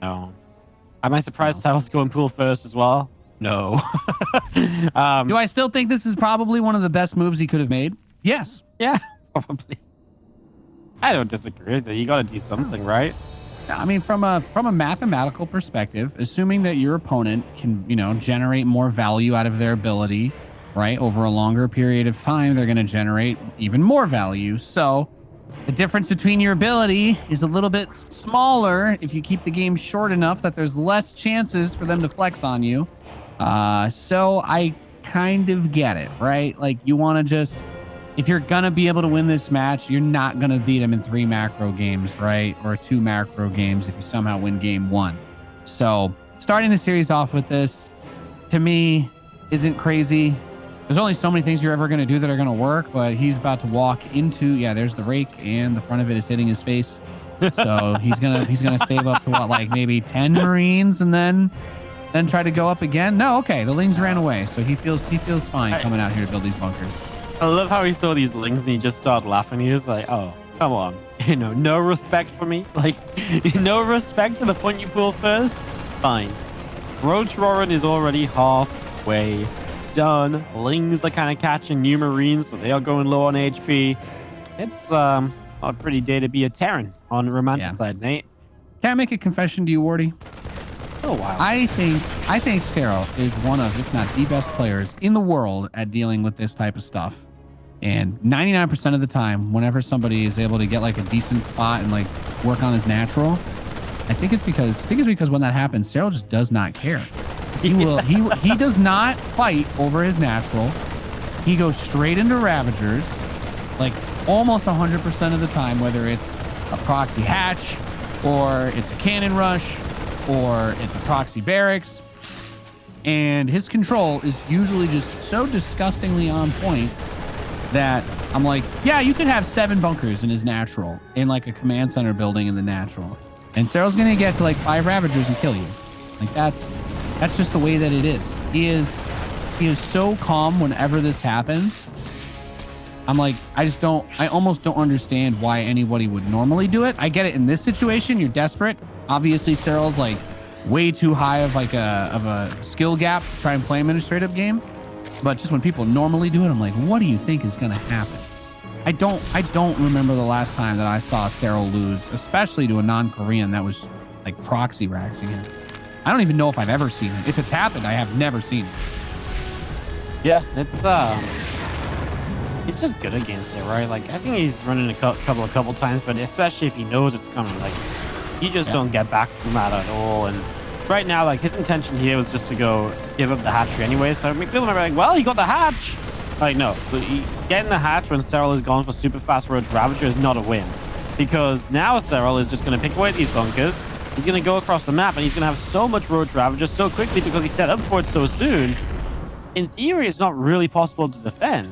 No. Am I surprised Serral's going pool first as well? No. Do I still think this is probably one of the best moves he could have made? Yes. Yeah, probably. I don't disagree with it. You got to do something, right? I mean, from a mathematical perspective, assuming that your opponent can, generate more value out of their ability, right, over a longer period of time, they're going to generate even more value. So the difference between your ability is a little bit smaller if you keep the game short enough that there's less chances for them to flex on you. So I kind of get it, right? Like, you want to just, if you're going to be able to win this match, you're not going to beat them in 3 macro games, right? Or 2 macro games if you somehow win game 1. So starting the series off with this, to me, isn't crazy. There's only so many things you're ever going to do that are going to work, but he's about to walk into, yeah, there's the rake and the front of it is hitting his face. So he's going to save up to what, like maybe 10 Marines and then try to go up again. No. Okay. The Lings ran away. So he feels fine coming out here to build these bunkers. I love how he saw these Lings and he just started laughing. He was like, oh, come on. No respect for me. Like, no respect to the point you pull first. Fine. Roach Roaring is already halfway done. Lings are kind of catching new Marines, so they are going low on HP. It's a pretty day to be a Terran on the romantic side, Nate. Can I make a confession to you, Wardy? Oh, wow. I think Serral is one of, if not the best players in the world at dealing with this type of stuff. And 99% of the time, whenever somebody is able to get like a decent spot and like work on his natural, I think it's because when that happens, Serral just does not care. He does not fight over his natural. He goes straight into Ravagers, like almost 100% of the time, whether it's a proxy hatch or it's a cannon rush or it's a proxy barracks. And his control is usually just so disgustingly on point that I'm like, yeah, you could have 7 bunkers in his natural in like a command center building in the natural. And Serral's going to get to like 5 Ravagers and kill you. Like that's just the way that it is. He is so calm whenever this happens. I'm like, I almost don't understand why anybody would normally do it. I get it in this situation. You're desperate. Obviously, Serral's like way too high of like a skill gap to try and play him in a straight up game. But just when people normally do it, I'm like, what do you think is going to happen? I don't remember the last time that I saw Serral lose, especially to a non-Korean that was like proxy raxing him. I don't even know if I've ever seen it. If it's happened, I have never seen it. Yeah, it's he's just good against it, right? Like, I think he's running a couple times, but especially if he knows it's coming, like, you just don't get back from that at all. And right now, like, his intention here was just to go give up the hatchery anyway. So people might be like, well, he got the hatch. Like, no, getting the hatch when Serral is gone for super fast Roach Ravager is not a win, because now Serral is just going to pick away at these bunkers. He's going to go across the map and he's going to have so much Roach Ravager so quickly because he set up for it so soon. In theory, it's not really possible to defend.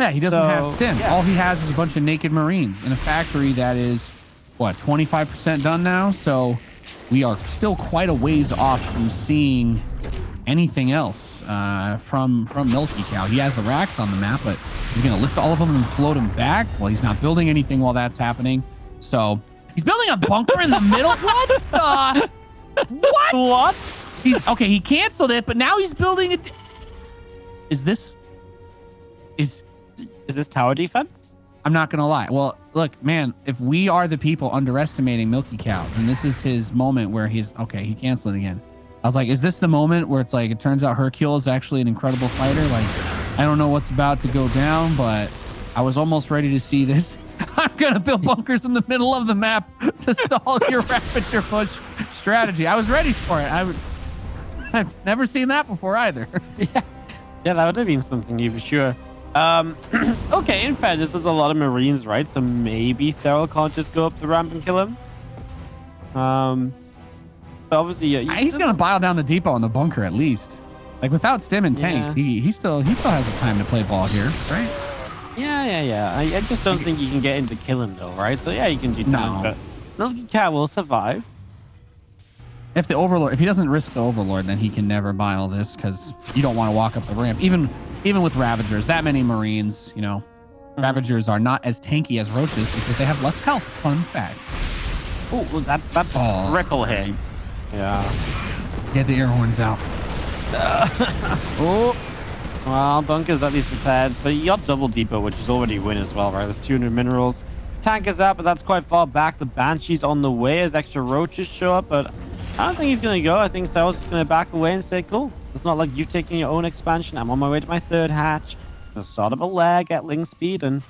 Yeah, he doesn't have stim. Yeah. All he has is a bunch of naked Marines in a factory that is, what, 25% done now? So we are still quite a ways off from seeing anything else from MilkiCow. He has the racks on the map, but he's going to lift all of them and float them back. Well, he's not building anything while that's happening. So he's building a bunker in the middle. What the? What? What? Okay, he canceled it, but now he's building it. Is this tower defense? I'm not gonna lie. Well, look, man, if we are the people underestimating MilkiCow, then this is his moment where he canceled it again. I was like, is this the moment where it's like, it turns out Hercule is actually an incredible fighter? Like, I don't know what's about to go down, but I was almost ready to see this. I'm gonna build bunkers in the middle of the map to stall your Ravager push strategy. I was ready for it. I've never seen that before either. Yeah, that would have been something new for sure. Okay, in fairness, there's a lot of Marines, right? So maybe Serral can't just go up the ramp and kill him. But obviously, he's gonna bile down the depot in the bunker at least. Like, without stim and tanks, he still has the time to play ball here, right? Yeah. I just don't think you can get into killing though, right? So yeah, you can do time, but MilkiCow will survive. If he doesn't risk the Overlord, then he can never bile this, because you don't want to walk up the ramp. Even with Ravagers, that many Marines, Ravagers are not as tanky as Roaches because they have less health. Fun fact. Oh, that's Rickle hit. Yeah. Get the air horns out. Oh. Well, bunker's at least repaired, but you got double depot, which is already a win as well, right? There's 200 minerals. Tank is out, but that's quite far back. The Banshee's on the way as extra roaches show up, but I don't think he's going to go. I think Serral's just going to back away and say, cool. It's not like you've taken your own expansion. I'm on my way to my third hatch. I'm going to start up a leg at Ling speed and...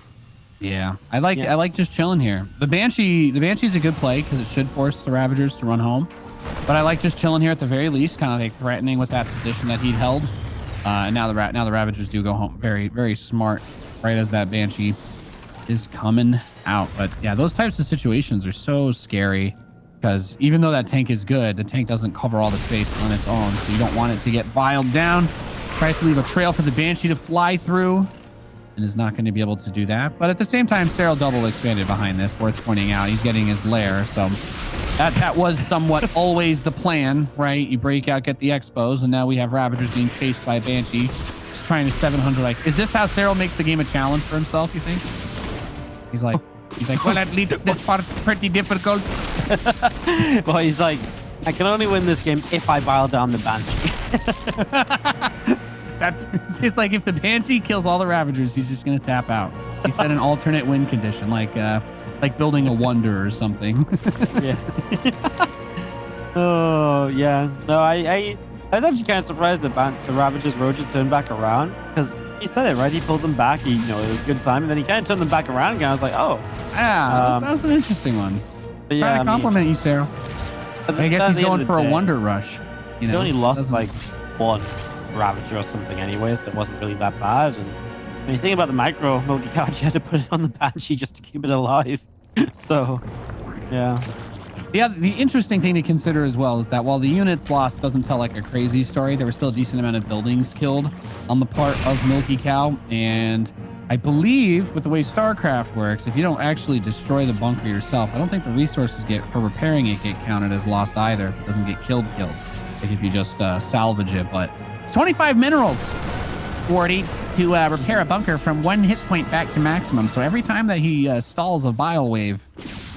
Yeah, I like just chilling here. The Banshee's a good play because it should force the Ravagers to run home. But I like just chilling here at the very least, kind of like threatening with that position that he'd held. And now the Ravagers do go home. Very, very smart, right as that Banshee is coming out. But yeah, those types of situations are so scary because even though that tank is good, the tank doesn't cover all the space on its own. So you don't want it to get biled down. Tries to leave a trail for the Banshee to fly through and is not going to be able to do that. But at the same time, Serral double expanded behind this, worth pointing out. He's getting his lair. So that was somewhat always the plan, right? You break out, get the expos, and now we have Ravagers being chased by Banshee. Just trying to 700. Like, is this how Serral makes the game a challenge for himself, you think? He's like, well, at least this part's pretty difficult. Well, he's like, I can only win this game if I bile down the Banshee. It's like if the Banshee kills all the Ravagers, he's just gonna tap out. He set an alternate win condition, like building a wonder or something. Yeah. Oh yeah. No, I was actually kind of surprised that the Ravagers Roaches turned back around because he said it right. He pulled them back. It was a good time, and then he kind of turned them back around again. I was like, oh. Yeah, that was an interesting one. But yeah, trying to compliment you, Serral. I guess he's going for a wonder rush. He only lost like one Ravager or something anyway, so it wasn't really that bad. And when you think about the micro MilkiCow, you had to put it on the Banshee just to keep it alive. So, yeah. Yeah, the interesting thing to consider as well is that while the units lost doesn't tell like a crazy story, there was still a decent amount of buildings killed on the part of MilkiCow. And I believe with the way StarCraft works, if you don't actually destroy the bunker yourself, I don't think the resources for repairing it get counted as lost either if it doesn't get killed. Like if you just salvage it. But it's 25 minerals, 40 to repair a bunker from 1 hit point back to maximum. So every time that he stalls a bile wave,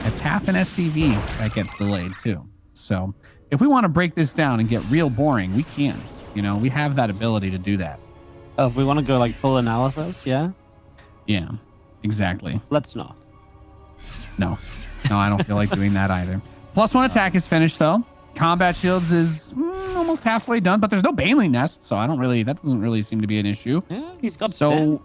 it's half an SCV that gets delayed too. So if we want to break this down and get real boring, we can. We have that ability to do that. Oh, if we want to go like full analysis, yeah? Yeah, exactly. Let's not. No, I don't feel like doing that either. +1 attack is finished though. Combat shields is almost halfway done, but there's no Baneling nest, so that doesn't really seem to be an issue. Yeah, he's got so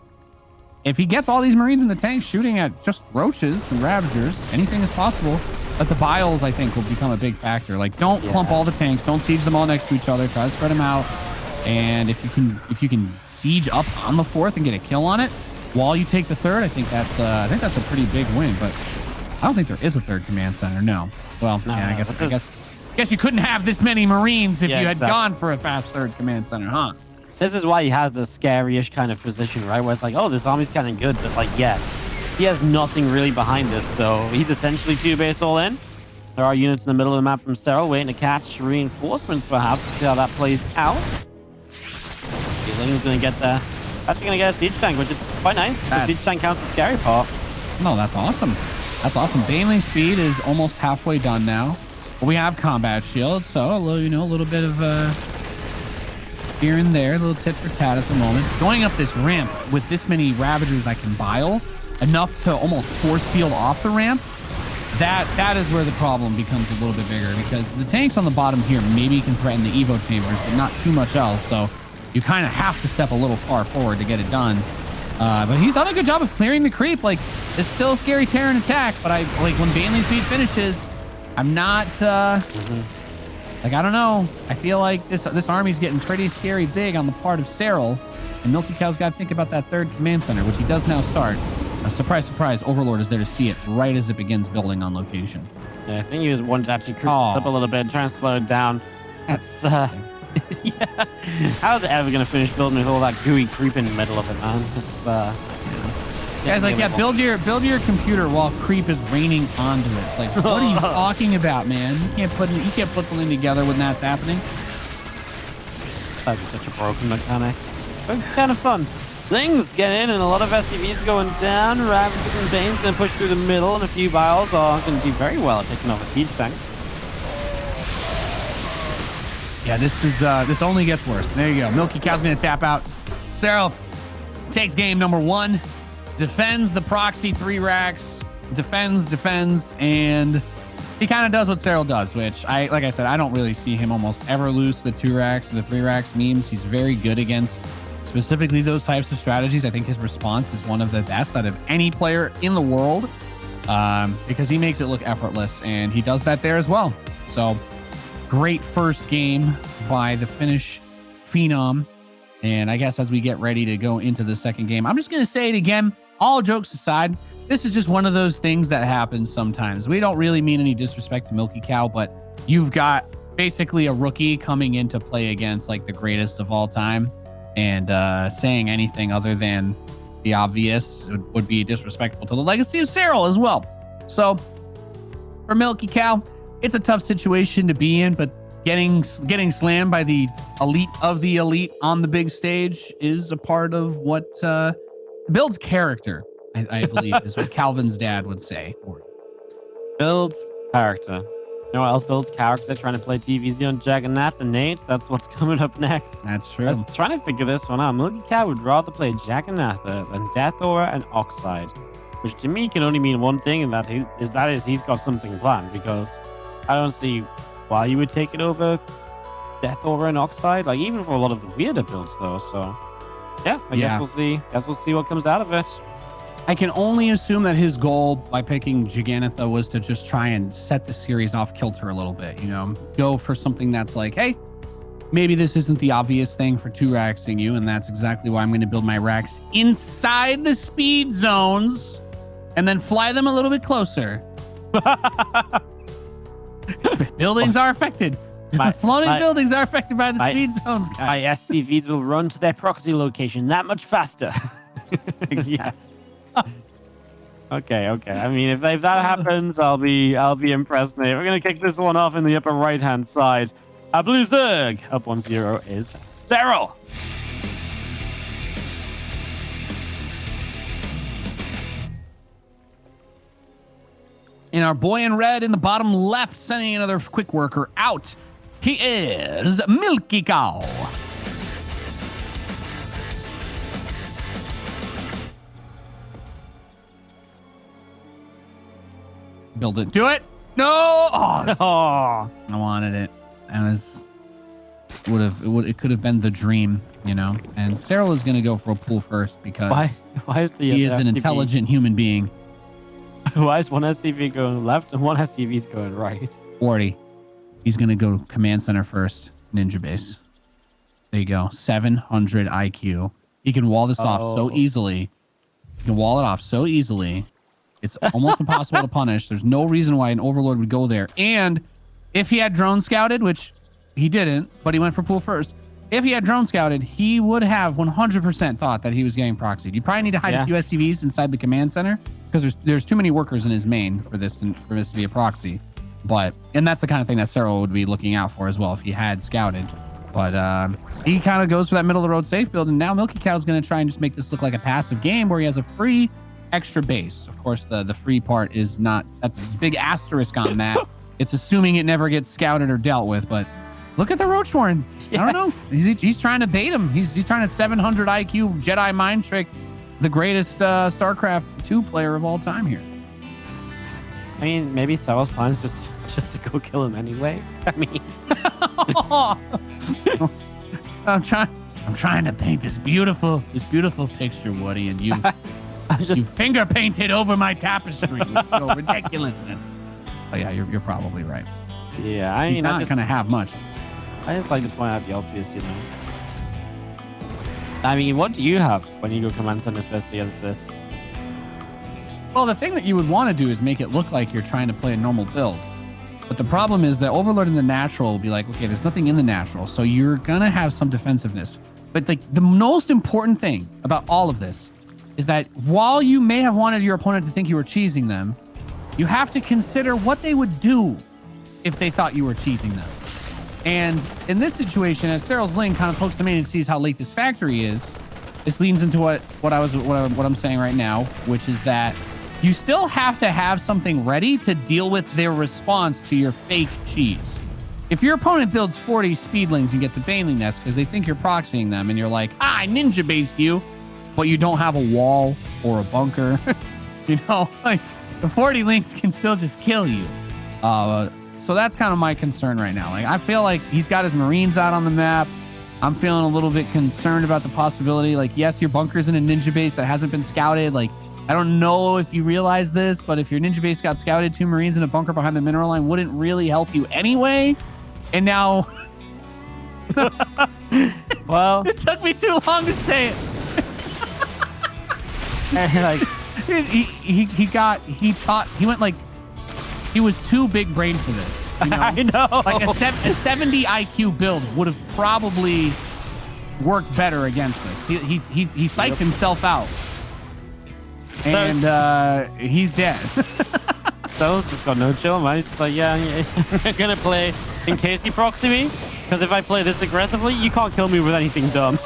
if he gets all these Marines in the tank shooting at just roaches and Ravagers, anything is possible. But the biles, I think, will become a big factor. Like, don't clump all the tanks, don't siege them all next to each other. Try to spread them out. And if you can siege up on the 4th and get a kill on it while you take the 3rd, I think that's a pretty big win. But I don't think there is a 3rd command center. No. Well, no, yeah, I guess you couldn't have this many Marines if you had gone for a fast 3rd command center, huh? This is why he has the scary-ish kind of position, right? Where it's like, oh, this army's kind of good, but like, yeah, he has nothing really behind this. So he's essentially 2 base all in. There are units in the middle of the map from Serral waiting to catch reinforcements, perhaps. We'll see how that plays out. Ling's going to get there. Actually going to get a siege tank, which is quite nice. The siege tank counts the scary part. No, that's awesome. That's awesome. Baneling speed is almost halfway done now. We have combat shields, so a little bit of here and there, a little tit for tat at the moment. Going up this ramp with this many Ravagers I can bile, enough to almost force field off the ramp, that is where the problem becomes a little bit bigger, because the tanks on the bottom here maybe can threaten the Evo chambers, but not too much else. So you kind of have to step a little far forward to get it done. But he's done a good job of clearing the creep. Like, it's still a scary Terran attack, but when Baneling speed finishes, I'm not I don't know. I feel like this army's getting pretty scary big on the part of Serral, and MilkiCow's got to think about that 3rd command center, which he does now start. Surprise, surprise, Overlord is there to see it right as it begins building on location. Yeah, I think he was wanting to actually creep up a little bit and try and slow it down. That's yeah. How's it ever gonna finish building with all that gooey creep in the middle of it, man? It's Guys, like, yeah, build your computer while creep is raining onto it. It's like, what are you talking about, man? You can't put something together when that's happening. That'd be such a broken mechanic. But kind of fun. Things get in and a lot of SCVs going down. Ravagers and Bane's gonna push through the middle, and a few biles are gonna do very well at picking off a siege tank. Yeah, this only gets worse. There you go. MilkiCow's gonna tap out. Serral takes game number 1, defends the proxy 3 racks, defends, and he kind of does what Serral does, which like I said, I don't really see him almost ever lose the 2 racks or the 3 racks memes. He's very good against specifically those types of strategies. I think his response is one of the best out of any player in the world, because he makes it look effortless, and he does that there as well. So great first game by the Finnish Phenom. And I guess as we get ready to go into the second game, I'm just going to say it again, all jokes aside, this is just one of those things that happens sometimes. We don't really mean any disrespect to MilkiCow, but you've got basically a rookie coming in to play against like the greatest of all time, and saying anything other than the obvious would be disrespectful to the legacy of Serral as well. So for MilkiCow, it's a tough situation to be in, but getting slammed by the elite of the elite on the big stage is a part of what builds character, I believe, is what Calvin's dad would say. Builds character. You know what else builds character? Trying to play TVZ on Jaggernath and Nate. That's what's coming up next. That's true. I was trying to figure this one out. MilkiCow would rather play Jaggernath than Death Aura and Oxide, which to me can only mean one thing, and that is he's got something planned, because I don't see why you would take it over Death Aura and Oxide, like even for a lot of the weirder builds though. So yeah, I guess we'll see. Guess we'll see what comes out of it. I can only assume that his goal by picking Jagannatha was to just try and set the series off kilter a little bit, you know, go for something that's like, hey, maybe this isn't the obvious thing for 2-racksing you, and that's exactly why I'm going to build my racks inside the speed zones and then fly them a little bit closer. Buildings are affected. Floating buildings are affected by the speed zones, guys. My SCVs will run to their proxy location that much faster. Yeah. Okay. I mean, if that happens, I'll be impressed, mate. We're gonna kick this one off in the upper right-hand side. Blue Zerg up 1-0 is Serral. And our boy in red in the bottom left, sending another quick worker out. He is MilkiCow. Build it. Do it. No. Oh, I wanted it. It could have been the dream, you know. And Serral is going to go for a pool first because why is he is an intelligent human being. Why is one SCV going left and one SCV is going right? 40. He's going to go command center first, ninja base. There you go. 700 IQ. He can wall this off so easily. He can wall it off so easily. It's almost impossible to punish. There's no reason why an overlord would go there. And if he had drone scouted, which he didn't, but he went for pool first. If he had drone scouted, he would have 100% thought that he was getting proxied. You probably need to hide a few SCVs inside the command center because there's too many workers in his main for this to be a proxy. And that's the kind of thing that Serral would be looking out for as well if he had scouted. But he kind of goes for that middle of the road safe build, and now MilkiCow is going to try and just make this look like a passive game where he has a free extra base. Of course, the free part is not. That's a big asterisk on that. It's assuming it never gets scouted or dealt with. But look at the Roachborn. I don't know. He's trying to bait him. He's trying to 700 IQ Jedi mind trick the greatest StarCraft 2 player of all time here. I mean, maybe Serral's plan is just to go kill him anyway. I mean, I'm trying to paint this beautiful picture, Woody, and you finger painted over my tapestry with your ridiculousness. Oh yeah, you're probably right. Yeah, I mean, he's not gonna have much. I just like to point out the obvious, you know. I mean, what do you have when you go command center first against this? Well, the thing that you would want to do is make it look like you're trying to play a normal build. But the problem is that Overlord in the natural will be like, okay, there's nothing in the natural, so you're gonna have some defensiveness. But the most important thing about all of this is that while you may have wanted your opponent to think you were cheesing them, you have to consider what they would do if they thought you were cheesing them. And in this situation, as Serral's Ling kind of pokes them in and sees how late this factory is, this leans into what I'm saying right now, which is that you still have to have something ready to deal with their response to your fake cheese. if your opponent builds 40 speedlings and gets a Baneling Nest because they think you're proxying them and you're like, I ninja based you, but you don't have a wall or a bunker, you know, like the 40 links can still just kill you. So that's kind of my concern right now. Like, I feel like he's got his Marines out on the map. I'm feeling a little bit concerned about the possibility. Like, yes, your bunker's in a ninja base that hasn't been scouted. Like, I don't know if you realize this, but if your ninja base got scouted, 2 Marines in a bunker behind the mineral line wouldn't really help you anyway. And now, well, it took me too long to say it. like, he went like, he was too big brain for this. You know? I know. Like a 70 IQ build would have probably worked better against this. He psyched himself out, and he's dead. So just got no chill, man. He's just like, yeah, I'm gonna play in case you proxy me. Because if I play this aggressively, you can't kill me with anything dumb.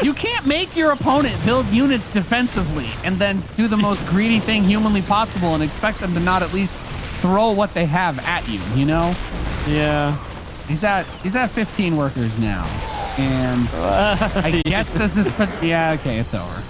You can't make your opponent build units defensively and then do the most greedy thing humanly possible and expect them to not at least throw what they have at you, you know? Yeah. He's at 15 workers now. And I guess this is, yeah, okay, it's over.